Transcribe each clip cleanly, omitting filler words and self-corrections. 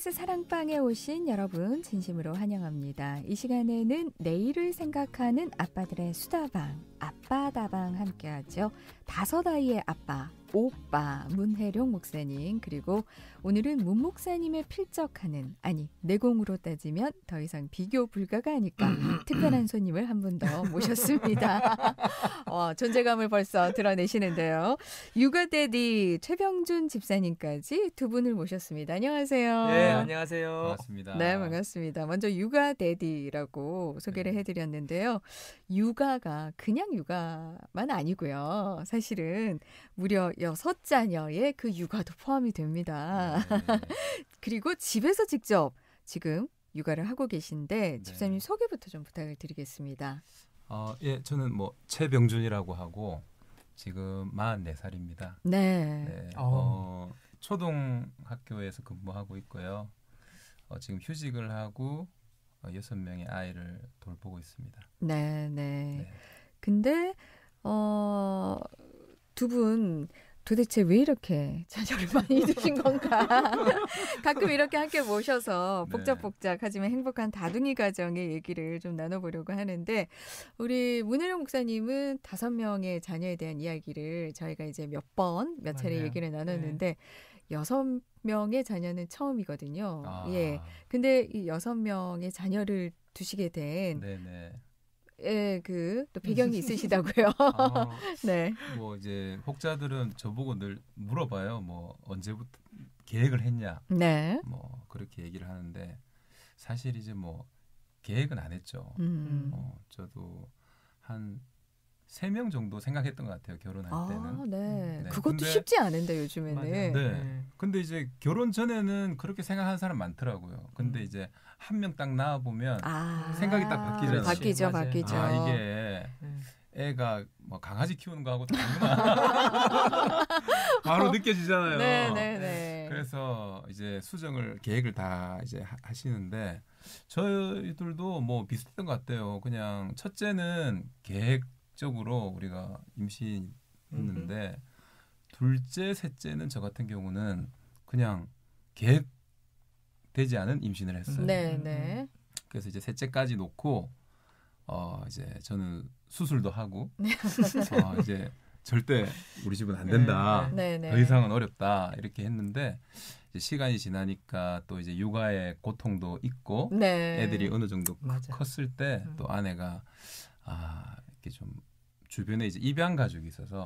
KBS 사랑방에 오신 여러분 진심으로 환영합니다. 이 시간에는 내일을 생각하는 아빠들의 수다방, 아빠다방 함께하죠. 다섯 아이의 아빠, 오빠 문혜룡 목사님, 그리고 오늘은 문 목사님의 필적하는, 아니 내공으로 따지면 더 이상 비교 불가가 아닐까 특별한 손님을 한 분 더 모셨습니다. 존재감을 벌써 드러내시는데요. 육아데디 최병준 집사님까지 두 분을 모셨습니다. 안녕하세요. 네, 안녕하세요. 반갑습니다. 네, 반갑습니다. 먼저 육아데디라고 소개를 해드렸는데요. 육아가 그냥 육아만 아니고요. 사실은 무려 6자녀의 그 육아도 포함이 됩니다. 네. 그리고 집에서 직접 지금 육아를 하고 계신데 집사님 소개부터 좀 부탁을 드리겠습니다. 예, 저는 최병준이라고 하고 지금 44살입니다. 네. 네. 초등학교에서 근무하고 있고요. 지금 휴직을 하고 6명의 아이를 돌보고 있습니다. 네. 네. 근데 두 분 도대체 왜 이렇게 자녀를 많이 두신 건가? 가끔 이렇게 함께 모셔서 복작복작 하지만 행복한 다둥이 가정의 얘기를 좀 나눠보려고 하는데, 우리 문혜룡 목사님은 5명의 자녀에 대한 이야기를 저희가 이제 몇 차례 맞아요. 얘기를 나눴는데 6명의 자녀는 처음이거든요. 아. 예. 근데 이 6명의 자녀를 두시게 된 네네. 또 배경이 있으시다고요. 네. 이제 혹자들은 저보고 늘 물어봐요. 언제부터 계획을 했냐. 네. 그렇게 얘기를 하는데 사실 이제 계획은 안 했죠. 저도 한 3명 정도 생각했던 것 같아요. 결혼할 때는. 네. 네. 그것도 근데, 쉽지 않은데 요즘에는. 맞아요. 네. 근데 이제 결혼 전에는 그렇게 생각하는 사람 많더라고요. 근데 이제 한 명 딱 낳아 보면 생각이 딱 바뀌잖아요. 바뀌죠. 이게 애가 강아지 키우는 거하고 다르구나. 바로 느껴지잖아요. 네. 그래서 이제 수정을 계획을 다 이제 하시는데 저희들도 비슷했던 것 같아요. 그냥 첫째는 계획적으로 우리가 임신했는데 둘째, 셋째는 저 같은 경우는 그냥 계획되지 않은 임신을 했어요. 네. 그래서 이제 셋째까지 놓고 이제 저는 수술도 하고 이제 절대 우리 집은 안 된다. 네. 더 이상은 어렵다. 이렇게 했는데 이제 시간이 지나니까 또 이제 육아의 고통도 있고 애들이 어느 정도 컸을 때 또 아내가 이렇게 좀 주변에 이제 입양 가족이 있어서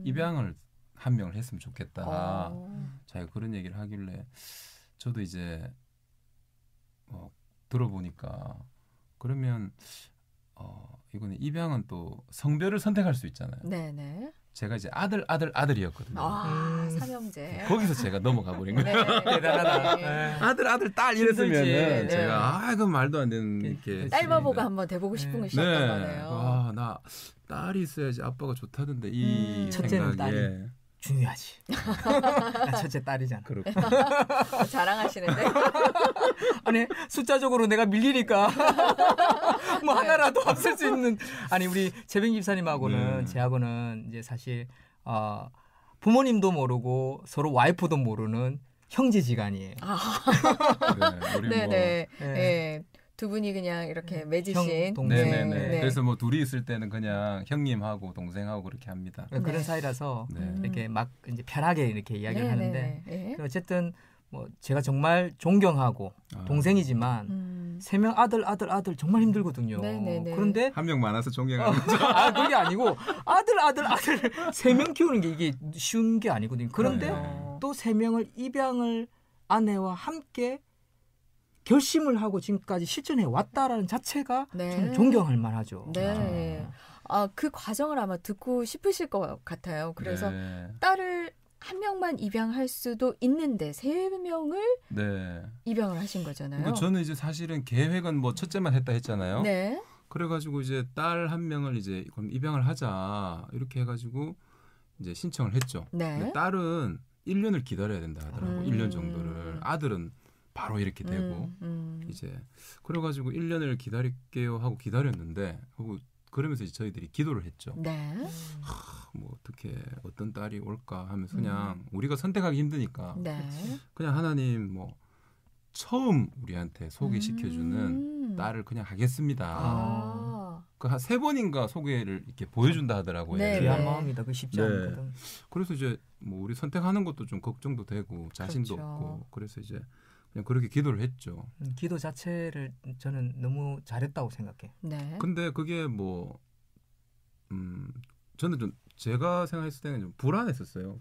입양을 한 명을 했으면 좋겠다. 자기가 그런 얘기를 하길래 저도 이제 들어보니까 그러면 이거는 입양은 또 성별을 선택할 수 있잖아요. 네네. 제가 이제 아들이었거든요. 삼형제. 거기서 제가 넘어가 버린 거예요. 대단하다. 네. 아들, 딸 이랬으면 네. 제가 그건 말도 안 되는 이렇게 딸바보가 한번 돼보고 싶은 것이었던 거네요. 나 딸이 있어야지 아빠가 좋다던데 이 첫째는 생각에 중요하지. 나 첫째 딸이잖아. 그렇고. 자랑하시는데. 아니 숫자적으로 내가 밀리니까 하나라도 없을 수 있는. 아니 우리 재병 집사님하고는 제하고는 이제 사실 부모님도 모르고 서로 와이프도 모르는 형제지간이에요. 네네. 두 분이 그냥 이렇게 맺으신 동생. 네. 그래서 둘이 있을 때는 그냥 형님하고 동생하고 그렇게 합니다. 그런 사이라서 이렇게 막 이제 편하게 이렇게 이야기를 하는데 어쨌든 제가 정말 존경하고 동생이지만 3명 아들 정말 힘들거든요. 그런데 한 명 많아서 존경하는 거죠. 그게 아니고 아들 3명 키우는 게 이게 쉬운 게 아니거든요. 그런데 또 3명을 입양을 아내와 함께 결심을 하고 지금까지 실천해 왔다라는 자체가 저는 존경할 만하죠. 네. 그 과정을 아마 듣고 싶으실 것 같아요. 그래서 딸을 한 명만 입양할 수도 있는데 3명을 입양을 하신 거잖아요. 그러니까 저는 이제 사실은 계획은 첫째만 했다 했잖아요. 네. 그래가지고 이제 딸 한 명을 이제 그럼 입양을 하자 이렇게 해가지고 이제 신청을 했죠. 근데 딸은 1년을 기다려야 된다 하더라고. 1년 정도를. 아들은 바로 이렇게 되고 이제 그래가지고 1년을 기다릴게요 하고 기다렸는데 그러면서 이제 저희들이 기도를 했죠. 어떻게 어떤 딸이 올까 하면서 그냥 우리가 선택하기 힘드니까 그냥 하나님 처음 우리한테 소개시켜주는 딸을 그냥 하겠습니다. 그 한 3번인가 소개를 이렇게 보여준다 하더라고요. 네. 귀한 마음이다. 그 쉽지 않거든. 그래서 이제 뭐 우리 선택하는 것도 좀 걱정도 되고 자신도 그렇죠. 없고 그래서 이제 그냥 그렇게 기도를 했죠. 기도 자체를 저는 너무 잘했다고 생각해. 네. 근데 그게 뭐 저는 좀 제가 생각했을 때는 좀 불안했었어요.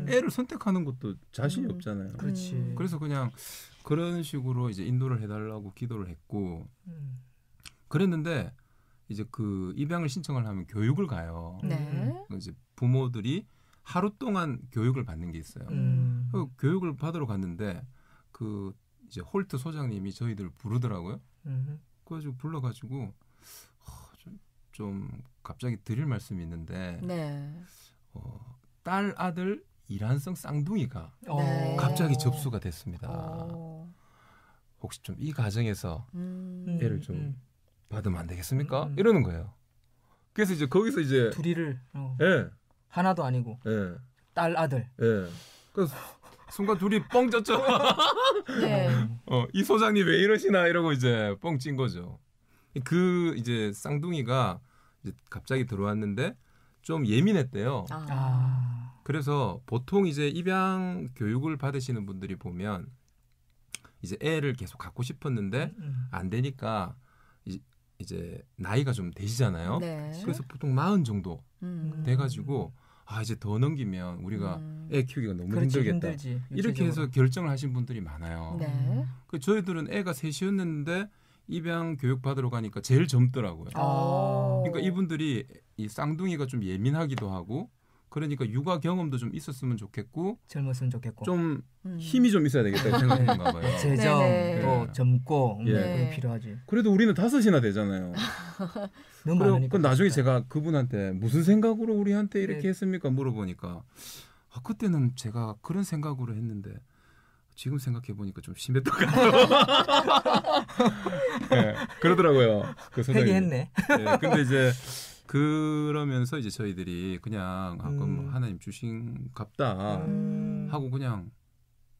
애를 선택하는 것도 자신이 없잖아요. 그렇지. 그래서 그냥 그런 식으로 이제 인도를 해달라고 기도를 했고 그랬는데 이제 그 입양을 신청을 하면 교육을 가요. 네. 이제 부모들이 하루 동안 교육을 받는 게 있어요. 그 교육을 받으러 갔는데 그 이제 홀트 소장님이 저희들 부르더라고요. 그래가지고 불러가지고 좀 갑자기 드릴 말씀이 있는데 네. 딸 아들 이란성 쌍둥이가 네. 갑자기 접수가 됐습니다. 혹시 좀 이 가정에서 애를 좀 받으면 안 되겠습니까? 이러는 거예요. 그래서 이제 거기서 이제 둘이를 예. 하나도 아니고 예. 딸 아들. 예. 그래서 순간 둘이 뻥 졌죠. 네. 이 소장님 왜 이러시나 이러고 이제 뻥 찐 거죠. 그 이제 쌍둥이가 이제 갑자기 들어왔는데 좀 예민했대요. 그래서 보통 이제 입양 교육을 받으시는 분들이 보면 이제 애를 계속 갖고 싶었는데 안 되니까 이제 나이가 좀 되시잖아요. 네. 그래서 보통 40 정도 돼가지고 이제 더 넘기면 우리가 애 키우기가 너무 힘들겠다. 힘들지, 이렇게 해서 결정을 하신 분들이 많아요. 네. 저희들은 애가 셋이었는데 입양 교육 받으러 가니까 제일 젊더라고요. 그러니까 이분들이 이 쌍둥이가 좀 예민하기도 하고 그러니까 육아 경험도 좀 있었으면 좋겠고 젊었으면 좋겠고 좀 힘이 좀 있어야 되겠다고 생각했나 봐요. 재정 네네. 또 젊고 예. 그게 필요하지. 그래도 우리는 5이나 되잖아요. 너무 그리고 많으니까. 나중에 제가 그분한테 무슨 생각으로 우리한테 이렇게 네. 했습니까? 물어보니까 그때는 제가 그런 생각으로 했는데 지금 생각해 보니까 좀 심했던 것 같아요. 네, 그러더라고요. 그 소장님. 회개했네. 네, 근데 이제 그러면서 이제 저희들이 그냥 그럼 하나님 주신 갑다 하고 그냥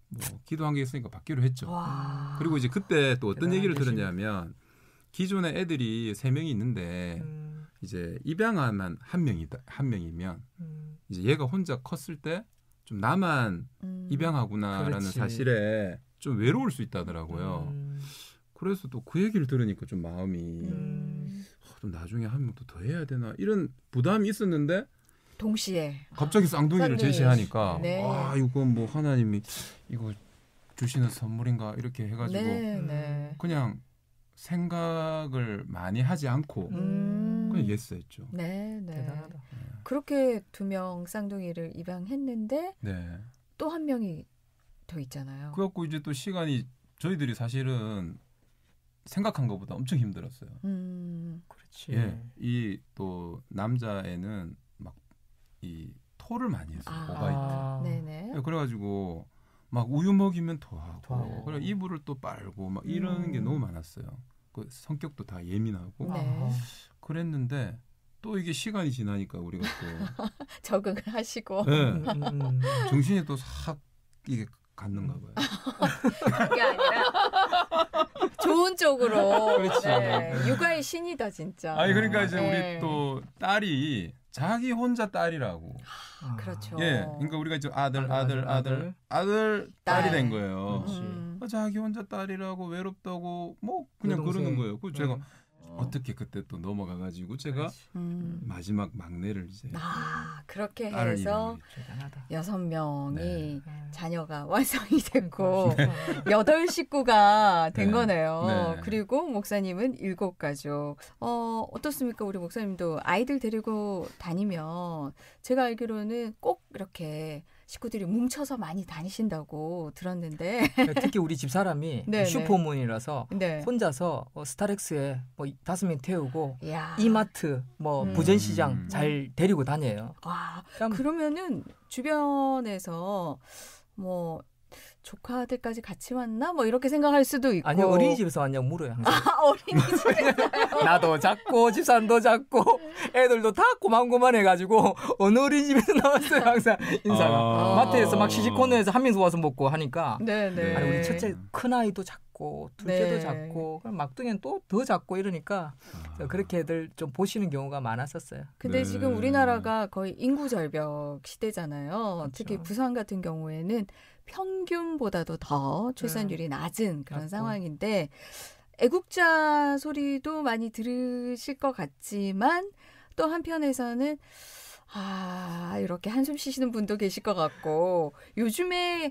뭐 기도한 게 있으니까 받기로 했죠. 와. 그리고 이제 그때 또 어떤 얘기를 대단하시네. 들었냐면 기존에 애들이 3명이 있는데 이제 입양한 한 명이면 이제 얘가 혼자 컸을 때 좀 나만 입양하구나라는 그렇지. 사실에 좀 외로울 수 있다더라고요. 그래서 또 그 얘기를 들으니까 좀 마음이 좀 나중에 한 명도 더 해야 되나 이런 부담이 있었는데 동시에 갑자기 쌍둥이를 쌍둥이. 제시하니까 네. 이건 뭐 하나님이 이거 주시는 선물인가 이렇게 해가지고 네. 그냥 생각을 많이 하지 않고 그냥 예스했죠. 네. 대단하다. 그렇게 2명 쌍둥이를 입양했는데 네. 또 한 명이 더 있잖아요. 그래갖고 이제 또 시간이 저희들이 사실은 생각한 것보다 엄청 힘들었어요. 그렇지. 예, 이 또 남자애는 막 이 토를 많이 했어요. 오바이트. 네네. 그래가지고 막 우유 먹이면 토하고, 토하고. 그래 이불을 또 빨고 막 이러는 게 너무 많았어요. 그 성격도 다 예민하고 네. 그랬는데 또 이게 시간이 지나니까 우리가 또 적응을 하시고 네, 정신이 또 싹 이게 갔는가 봐요. 그게 아니라 좋은 쪽으로. 그렇지. 네. 육아의 신이다 진짜. 아니 그러니까 이제 네. 우리 또 딸이 자기 혼자 딸이라고. 그렇죠. 예, 그러니까 우리가 이제 아들 딸이 된 거예요. 자기 혼자 딸이라고 외롭다고 뭐 그냥 여동생. 그러는 거예요. 그래서 제가 어떻게 그때 또 넘어가가지고 제가 마지막 막내를 이제 그렇게 딸을 해서 대단하다. 6명이 네. 자녀가 완성이 됐고 8 식구가 된 네. 거네요. 네. 그리고 목사님은 7가족. 어떻습니까? 우리 목사님도 아이들 데리고 다니면 제가 알기로는 꼭 이렇게 식구들이 뭉쳐서 많이 다니신다고 들었는데 특히 우리 집사람이 네, 슈퍼우먼이라서 네. 혼자서 스타렉스에 뭐 5명 태우고 이야. 이마트 뭐 부전시장 잘 데리고 다녀요. 와, 그럼- 그러면은 주변에서 뭐 조카들까지 같이 왔나? 뭐 이렇게 생각할 수도 있고. 아니요, 어린이집에서 왔냐고 물어요 항상. 어린이집에서요? 나도 작고 집사람도 작고 애들도 다 고만고만해가지고 어느 어린이집에서 나왔어요 항상 인사가. 마트에서 막 시식 코너에서 한 명씩 와서 먹고 하니까. 네네. 아니 우리 첫째 큰 아이도 작고 둘째도 네. 작고 그럼 막둥이는 또 더 작고 이러니까 그렇게 애들 좀 보시는 경우가 많았었어요. 근데 네. 지금 우리나라가 거의 인구 절벽 시대잖아요. 그렇죠. 특히 부산 같은 경우에는 평균보다도 더 출산율이 낮은 그런 낮고. 상황인데 애국자 소리도 많이 들으실 것 같지만 또 한편에서는 이렇게 한숨 쉬시는 분도 계실 것 같고 요즘에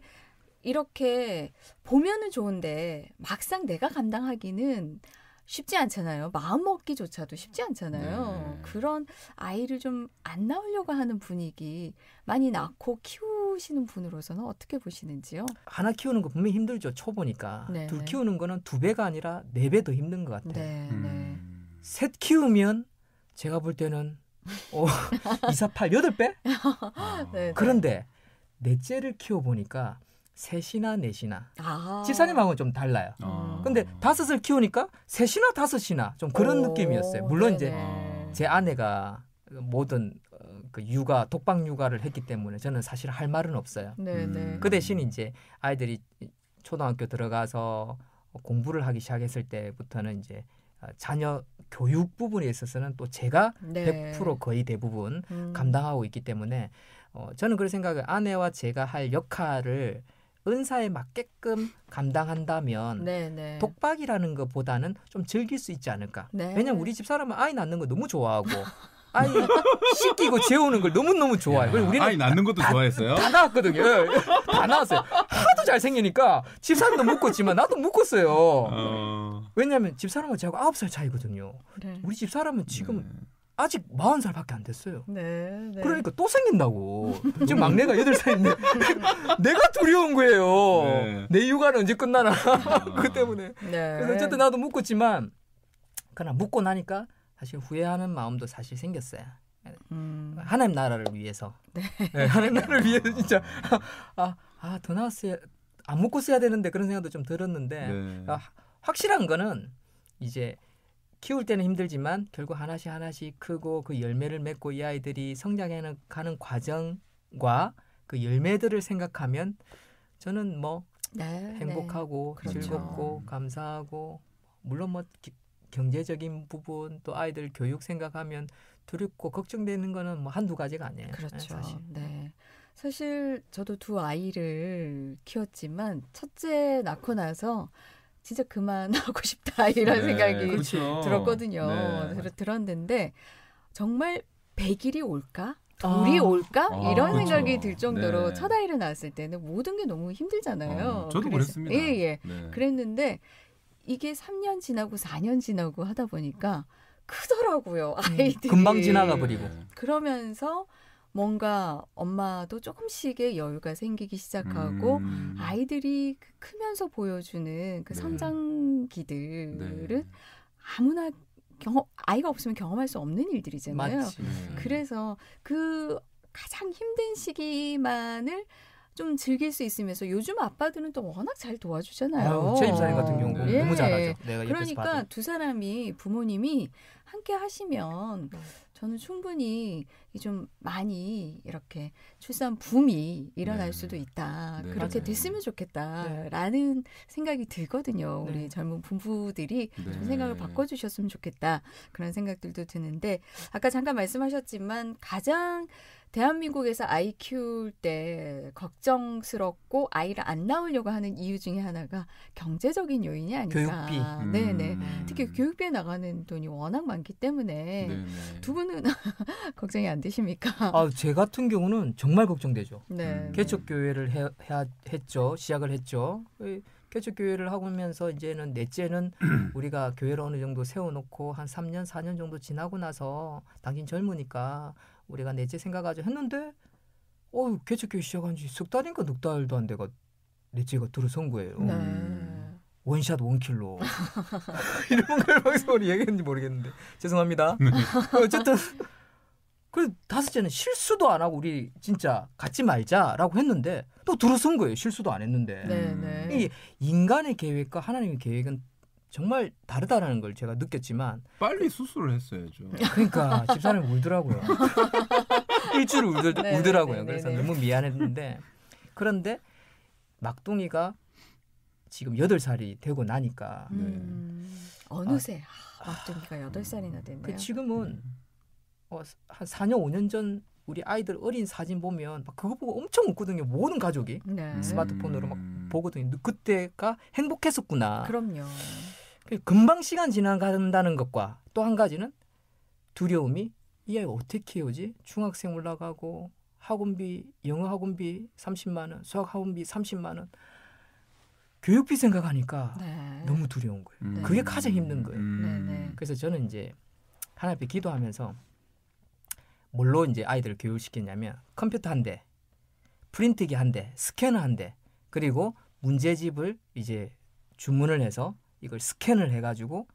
이렇게 보면은 좋은데 막상 내가 감당하기는 쉽지 않잖아요. 마음 먹기조차도 쉽지 않잖아요. 네. 그런 아이를 좀 안 낳으려고 하는 분위기 많이 낳고 키우시는 분으로서는 어떻게 보시는지요? 하나 키우는 거 분명히 힘들죠. 초보니까. 네, 둘 네. 키우는 거는 2배가 아니라 4배 더 힘든 것 같아요. 네. 셋 키우면 제가 볼 때는 2, 4, 8, 8배? 네. 그런데 넷째를 키워보니까 셋이나 넷이나 아. 집사님하고는 좀 달라요. 근데 5을 키우니까 셋이나 5이나 좀 그런 느낌이었어요. 물론 이제 제 아내가 모든 그 육아 독박 육아를 했기 때문에 저는 사실 할 말은 없어요. 네네. 그 대신 이제 아이들이 초등학교 들어가서 공부를 하기 시작했을 때부터는 이제 자녀 교육 부분에 있어서는 또 제가 네. 100% 거의 대부분 감당하고 있기 때문에 저는 그런 생각을 아내와 제가 할 역할을 은사에 맞게끔 감당한다면 네네. 독박이라는 것보다는 좀 즐길 수 있지 않을까. 네. 왜냐면 우리 집사람은 아이 낳는 거 너무 좋아하고 아이 씻기고 재우는 걸 너무너무 좋아해요. 그리고 우리는 아이 낳는 것도 좋아했어요? 다 나왔거든요. 다 나왔어요. 하도 잘생기니까 집사람도 묶었지만 나도 묶었어요. 왜냐하면 집사람과 저하고 9살 차이거든요. 네. 우리 집사람은 지금 아직 40살밖에 안 됐어요. 네. 그러니까 또 생긴다고. 지금 막내가 8살인데 내가 두려운 거예요. 네. 내 육아는 언제 끝나나. 그 때문에. 네. 그래서 어쨌든 나도 묶었지만 그러나 묶고 나니까 사실 후회하는 마음도 사실 생겼어요. 하나님 나라를 위해서. 네, 하나님 나라를 위해서 진짜 더 나았어야 안 묶었어야 되는데 그런 생각도 좀 들었는데 네. 확실한 거는 이제 키울 때는 힘들지만 결국 하나씩 크고 그 열매를 맺고 이 아이들이 성장해 가는 과정과 그 열매들을 생각하면 저는 뭐 네. 행복하고 그렇죠. 즐겁고 감사하고 물론 뭐 경제적인 부분 또 아이들 교육 생각하면 두렵고 걱정되는 거는 뭐 한두 가지가 아니에요. 그렇죠. 사실. 네. 사실 저도 2 아이를 키웠지만 첫째 낳고 나서 진짜 그만하고 싶다 이런 생각이 그렇죠. 들었거든요. 네. 들었는데 정말 100일이 올까? 둘이 올까? 이런 그렇죠. 생각이 들 정도로 네. 첫 아이를 낳았을 때는 모든 게 너무 힘들잖아요. 저도 그랬습니다. 예. 네. 그랬는데 이게 3년 지나고 4년 지나고 하다 보니까 크더라고요. 아이들이. 금방 지나가 버리고. 네. 그러면서 뭔가 엄마도 조금씩의 여유가 생기기 시작하고 아이들이 크면서 보여주는 그 네. 성장기들은 네. 아무나 아이가 없으면 경험할 수 없는 일들이잖아요. 맞지. 그래서 그 가장 힘든 시기만을 좀 즐길 수 있으면서 요즘 아빠들은 또 워낙 잘 도와주잖아요. 제 집사님 같은 경우 예. 너무 잘하죠. 내가 옆에서 그러니까 봐도. 두 사람이 부모님이 함께 하시면 저는 충분히 좀 많이 이렇게 출산 붐이 일어날 네. 수도 있다. 네. 그렇게 맞아요. 됐으면 좋겠다라는 생각이 들거든요. 네. 우리 젊은 부부들이 네. 좀 생각을 바꿔주셨으면 좋겠다. 그런 생각들도 드는데 아까 잠깐 말씀하셨지만 가장 대한민국에서 아이 키울 때 걱정스럽고 아이를 안 낳으려고 하는 이유 중에 하나가 경제적인 요인이 아닐까. 교육비. 네네. 특히 교육비에 나가는 돈이 워낙 많기 때문에 네네. 두 분은 걱정이 안 되십니까? 제 같은 경우는 정말 걱정되죠. 네. 개척교회를 했죠. 시작을 했죠. 개척교회를 하면서 이제는 넷째는 우리가 교회를 어느 정도 세워놓고 한 3년, 4년 정도 지나고 나서 당신 젊으니까 우리가 넷째 생각하죠 했는데 개척교회 시작한 지 석 달인가 넉 달도 안 돼가 넷째가 들어선 거예요. 네. 원샷 원킬로 이런 걸 방송으로 얘기했는지 모르겠는데 죄송합니다. 어쨌든 그래서 다섯째는 실수도 안 하고 우리 진짜 갖지 말자라고 했는데 또 들어선 거예요. 실수도 안 했는데. 네네. 이 인간의 계획과 하나님의 계획은 정말 다르다는 걸 제가 느꼈지만 빨리 수술을 했어야죠. 그러니까 집사람이 울더라고요. 일주일 울더라고요. 그래서 너무 미안했는데 그런데 막둥이가 지금 8살이 되고 나니까 어느새 막둥이가 8살이나 됐네요. 지금은 한 4년 5년 전 우리 아이들 어린 사진 보면 막 그거 보고 엄청 웃거든요. 모든 가족이 네. 스마트폰으로 막 보거든요. 그때가 행복했었구나. 그럼요. 금방 시간 지나간다는 것과 또 한 가지는 두려움이 이 아이 어떻게 키우지? 중학생 올라가고 학원비, 영어 학원비 30만 원, 수학 학원비 30만 원. 교육비 생각하니까 네. 너무 두려운 거예요. 그게 가장 힘든 거예요. 네. 그래서 저는 이제 하나님 앞에 기도하면서 뭘로 이제 아이들을 교육시켰냐면 컴퓨터 한 대, 프린트기 한 대, 스캐너 한 대, 그리고 문제집을 이제 주문을 해서 이걸 스캔을 해가지고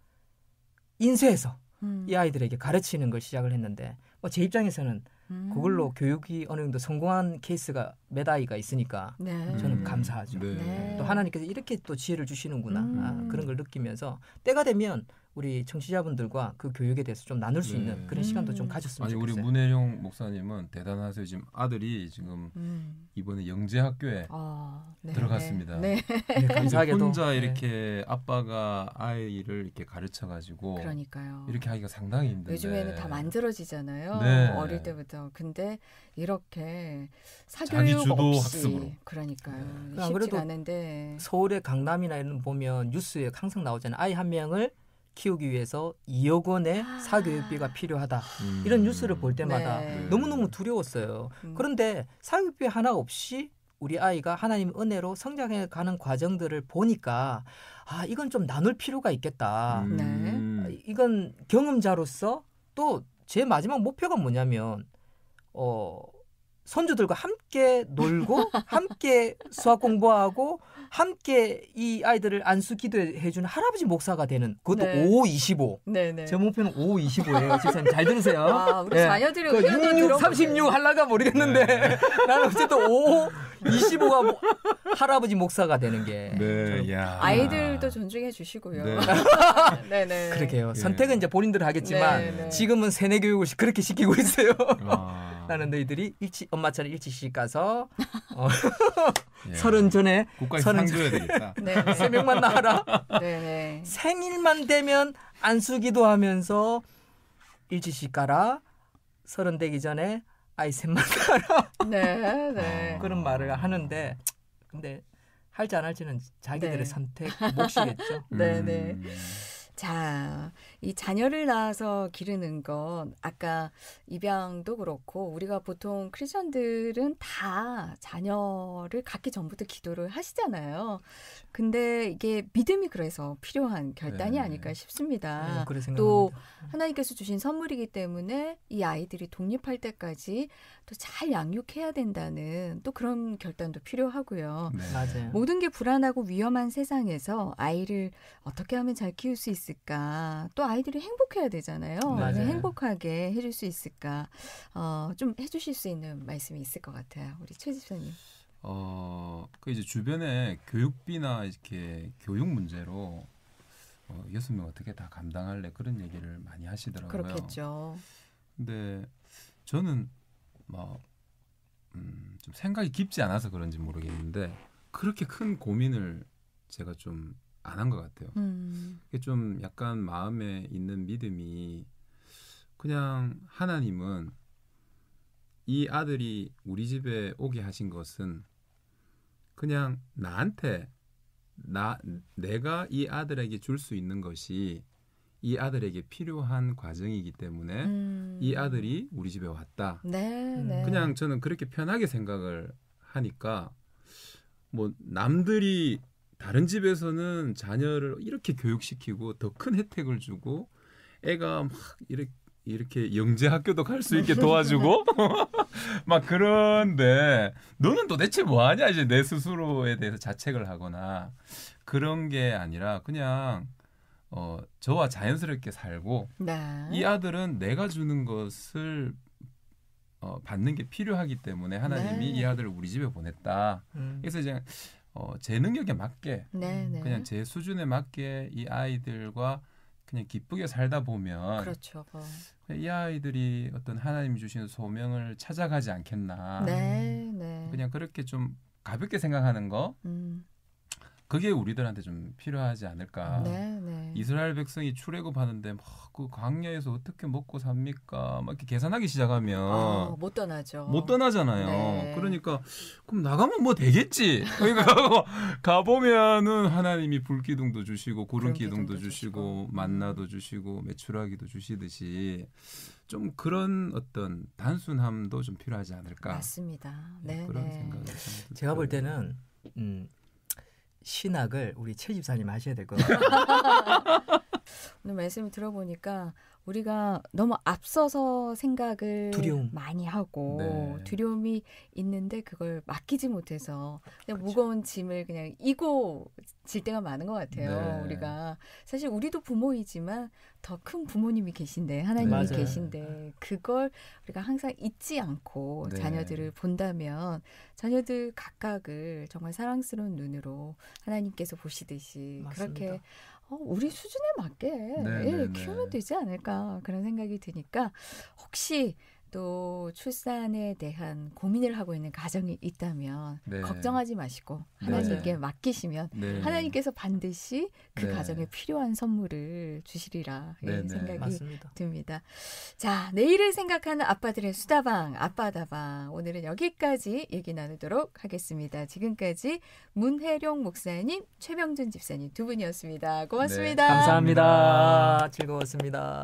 인쇄해서 이 아이들에게 가르치는 걸 시작을 했는데 제 입장에서는 그걸로 교육이 어느 정도 성공한 케이스가 몇 아이가 있으니까 네. 저는 감사하죠. 네. 또 하나님께서 이렇게 또 지혜를 주시는구나 그런 걸 느끼면서 때가 되면 우리 청취자분들과 그 교육에 대해서 좀 나눌 수 있는 그런 시간도 좀 가졌으면 아니 좋겠어요. 우리 문혜룡 목사님은 대단하세요. 지금 아들이 지금 이번에 영재학교에 들어갔습니다. 네. 네, 감사하게도 혼자 이렇게 아빠가 아이를 이렇게 가르쳐가지고 그러니까요. 이렇게 하기가 상당히 힘든데 요즘에는 다 만들어지잖아요. 네. 어릴 때부터. 근데 이렇게 자기 사교육 주도 없이 학습으로. 그러니까요. 안 그래도 쉽지가 않은데 서울의 강남이나 이런 보면 뉴스에 항상 나오잖아요. 아이 한 명을 키우기 위해서 2억 원의 사교육비가 필요하다. 이런 뉴스를 볼 때마다 네. 너무너무 두려웠어요. 그런데 사교육비 하나 없이 우리 아이가 하나님 은혜로 성장해 가는 과정들을 보니까 이건 좀 나눌 필요가 있겠다. 이건 경험자로서 또 제 마지막 목표가 뭐냐면 손주들과 함께 놀고 함께 수학 공부하고 함께 이 아이들을 안수 기도해주는 할아버지 목사가 되는 그것도 네. 5-25. 네네. 제 목표는 5-25예요. 집사님 잘 들으세요. 우리 자녀들이 그 66-36 하려가 모르겠는데 나는 어쨌든 5-25가 할아버지 목사가 되는 게 아이들도 존중해 주시고요. 네네. 그러게요. 선택은 이제 본인들 하겠지만 네네. 지금은 세뇌 교육을 그렇게 시키고 있어요. 나는 너희들이 엄마처럼 일찍 가서 30 전에 국가에 상줘야 되겠다. 세 명만 나와라. 네네. 생일만 되면 안수기도 하면서 일찍 가라. 30 되기 전에 아이 셋만 나와라. 네. 그런 말을 하는데 근데 할지 안 할지는 자기들의 선택 몫이겠죠. 네네. 자, 이 자녀를 낳아서 기르는 건 아까 입양도 그렇고 우리가 보통 크리스천들은 다 자녀를 갖기 전부터 기도를 하시잖아요. 근데 이게 믿음이 그래서 필요한 결단이 아닐까 싶습니다. 또 하나님께서 주신 선물이기 때문에 이 아이들이 독립할 때까지 또 잘 양육해야 된다는 또 그런 결단도 필요하고요. 맞아요. 모든 게 불안하고 위험한 세상에서 아이를 어떻게 하면 잘 키울 수 있을까? 또 아이들이 행복해야 되잖아요. 행복하게 해줄 수 있을까? 좀 해주실 수 있는 말씀이 있을 것 같아요. 우리 최 집사님. 그 이제 주변에 교육비나 이렇게 교육 문제로 6명 어떻게 다 감당할래 그런 얘기를 많이 하시더라고요. 그렇겠죠. 근데 저는 좀 생각이 깊지 않아서 그런지 모르겠는데 그렇게 큰 고민을 제가 좀 안 한 것 같아요. 그게 좀 약간 마음에 있는 믿음이 그냥 하나님은 이 아들이 우리 집에 오게 하신 것은 그냥 나한테 내가 이 아들에게 줄 수 있는 것이 이 아들에게 필요한 과정이기 때문에 이 아들이 우리 집에 왔다. 그냥 저는 그렇게 편하게 생각을 하니까 뭐 남들이 다른 집에서는 자녀를 이렇게 교육시키고 더 큰 혜택을 주고 애가 막 이렇게 영재 학교도 갈 수 있게 도와주고 막 그런데 너는 도대체 뭐 하냐 이제 내 스스로에 대해서 자책을 하거나 그런 게 아니라 그냥 저와 자연스럽게 살고 이 아들은 내가 주는 것을 받는 게 필요하기 때문에 하나님이 이 아들을 우리 집에 보냈다. 그래서 이제 제 능력에 맞게 그냥 제 수준에 맞게 이 아이들과 그냥 기쁘게 살다 보면 그렇죠. 이 아이들이 어떤 하나님이 주시는 소명을 찾아가지 않겠나. 그냥 그렇게 좀 가볍게 생각하는 거 그게 우리들한테 좀 필요하지 않을까. 이스라엘 백성이 출애굽하는데 막 그 광야에서 어떻게 먹고 삽니까? 막 이렇게 계산하기 시작하면 못 떠나죠. 못 떠나잖아요. 그러니까 그럼 나가면 뭐 되겠지. 그러니까 가 보면은 하나님이 불기둥도 주시고 구름 기둥도 주시고 만나도 주시고 메추라기도 주시듯이 좀 그런 어떤 단순함도 좀 필요하지 않을까. 맞습니다. 그런 생각을 제가 볼 때는 신학을 우리 최 집사님 하셔야 될 것 같아요. 오늘 말씀을 들어보니까 우리가 너무 앞서서 생각을 많이 하고 두려움이 있는데 그걸 맡기지 못해서 그냥 무거운 짐을 그냥 이고 질 때가 많은 것 같아요. 우리가 사실 우리도 부모이지만 더 큰 부모님이 계신데 하나님이 계신데 그걸 우리가 항상 잊지 않고 자녀들을 본다면 자녀들 각각을 정말 사랑스러운 눈으로 하나님께서 보시듯이 그렇게 우리 수준에 맞게 키우면 되지 않을까 그런 생각이 드니까 혹시 또 출산에 대한 고민을 하고 있는 가정이 있다면 걱정하지 마시고 하나님께 맡기시면 하나님께서 반드시 그 가정에 필요한 선물을 주시리라 생각이 듭니다. 자, 내일을 생각하는 아빠들의 수다방 아빠다방 오늘은 여기까지 얘기 나누도록 하겠습니다. 지금까지 문혜룡 목사님, 최병준 집사님 두 분이었습니다. 고맙습니다. 감사합니다. 즐거웠습니다.